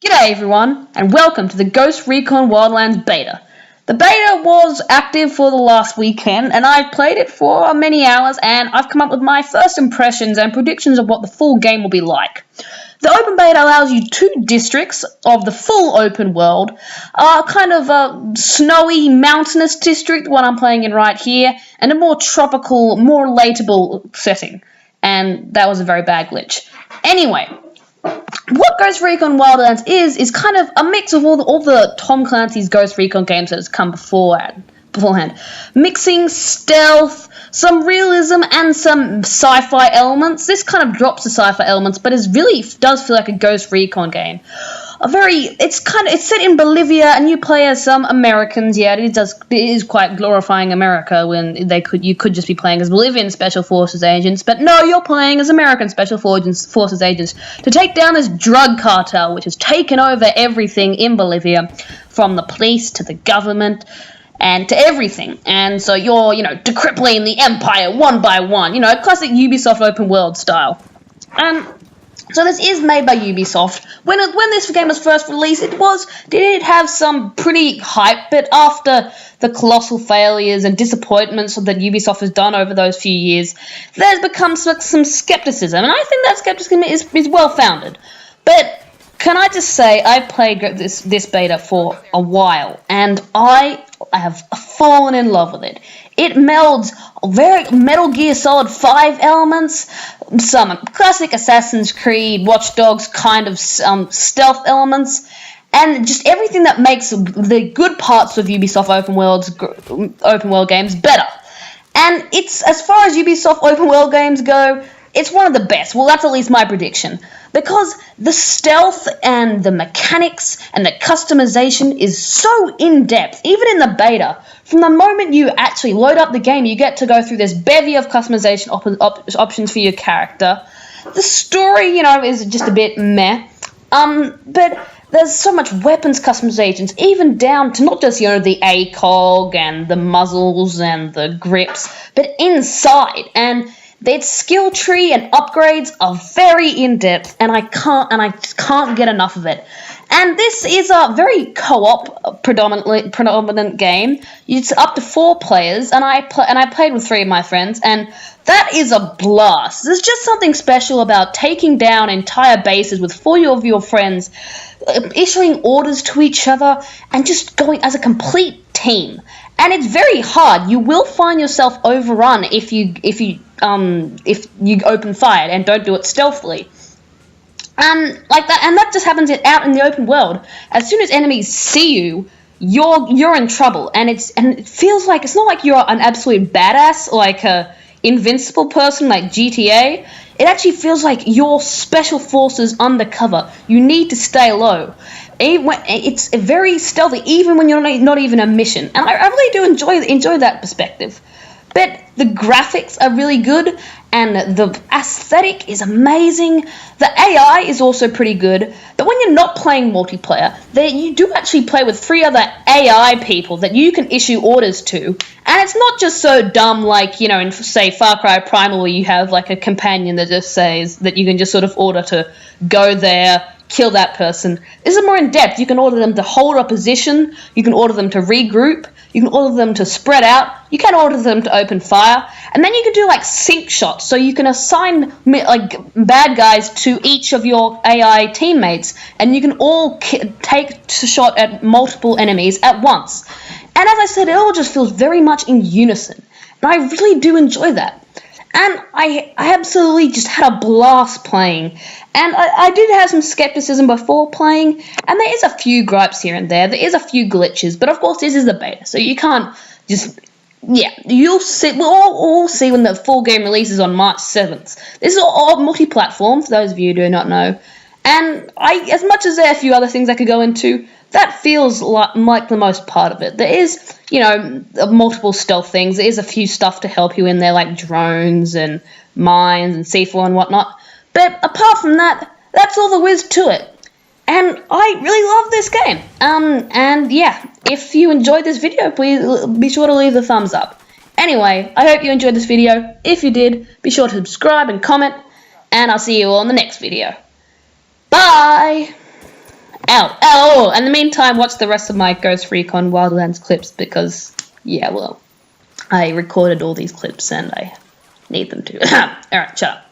G'day everyone, and welcome to the Ghost Recon Wildlands beta. The beta was active for the last weekend, and I've played it for many hours, and I've come up with my first impressions and predictions of what the full game will be like. The open beta allows you 2 districts of the full open world, kind of a snowy, mountainous district, one I'm playing in right here, and a more tropical, more relatable setting. And that was a very bad glitch. Anyway, what Ghost Recon Wildlands is kind of a mix of all the Tom Clancy's Ghost Recon games that has come beforehand. Mixing stealth, some realism, and some sci-fi elements. This kind of drops the sci-fi elements, but does feel like a Ghost Recon game. It's set in Bolivia, and you play as some Americans. Yeah, it is quite glorifying America when you could just be playing as Bolivian Special Forces agents, but no, you're playing as American Special Forces agents to take down this drug cartel, which has taken over everything in Bolivia, from the police to the government and to everything. And so you're, decrippling the empire one by one, classic Ubisoft open world style. So this is made by Ubisoft. When this game was first released, did have some pretty hype, but after the colossal failures and disappointments that Ubisoft has done over those few years, there's become some skepticism, and I think that skepticism is well-founded. But can I just say, I've played this beta for a while, and I have fallen in love with it. It melds very Metal Gear Solid 5 elements, some classic Assassin's Creed, Watch Dogs kind of stealth elements, and just everything that makes the good parts of Ubisoft open world games better. And it's, as far as Ubisoft open world games go, it's one of the best. Well, that's at least my prediction. Because the stealth and the mechanics and the customization is so in-depth, even in the beta. From the moment you actually load up the game, you get to go through this bevy of customization options for your character. The story, is just a bit meh. But there's so much weapons customizations, even down to not just, the ACOG and the muzzles and the grips, but inside. And its skill tree and upgrades are very in-depth, and I just can't get enough of it. And this is a very co-op predominant game. It's up to 4 players, and I played with 3 of my friends, and that is a blast. There's just something special about taking down entire bases with 4 of your friends, issuing orders to each other, and just going as a complete team. And it's very hard. You will find yourself overrun if you open fire and don't do it stealthily. And that just happens out in the open world. As soon as enemies see you, you're in trouble. And it feels like it's not like you're an absolute badass, like a invincible person like GTA. It actually feels like you're special forces undercover. You need to stay low. It's very stealthy, even when you're not even a mission. And I really do enjoy that perspective. But the graphics are really good, and the aesthetic is amazing. The AI is also pretty good, but when you're not playing multiplayer, you do actually play with 3 other AI people that you can issue orders to, and it's not just so dumb like, in, say, Far Cry Primal, where you have like a companion that just says that you can just sort of order to go there, kill that person. This is more in-depth. You can order them to hold a position, you can order them to regroup, you can order them to spread out, you can order them to open fire, and then you can do like sync shots, so you can assign like bad guys to each of your AI teammates, and you can all take a shot at multiple enemies at once. And as I said, it all just feels very much in unison, and I really do enjoy that. And I absolutely just had a blast playing. And I did have some skepticism before playing, and there is a few gripes here and there. There is a few glitches, but of course this is the beta, so you can't just... Yeah, you'll see. We'll all see when the full game releases on March 7th. This is all multi-platform, for those of you who do not know. And as much as there are a few other things I could go into, that feels like the most part of it. There is, multiple stealth things. There is a few stuff to help you in there, like drones and mines and C4 and whatnot. But apart from that, that's all there is to it. And I really love this game. And yeah, if you enjoyed this video, please be sure to leave the thumbs up. Anyway, I hope you enjoyed this video. If you did, be sure to subscribe and comment, and I'll see you all in the next video. Bye! Ow. Oh, in the meantime, watch the rest of my Ghost Recon Wildlands clips because, yeah, well, I recorded all these clips and I need them to. Alright, shut up.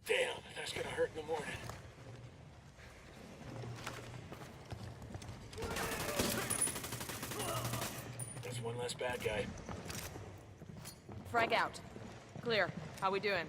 Damn, that's gonna hurt in the morning. That's one less bad guy. Frag out. Clear. How we doing?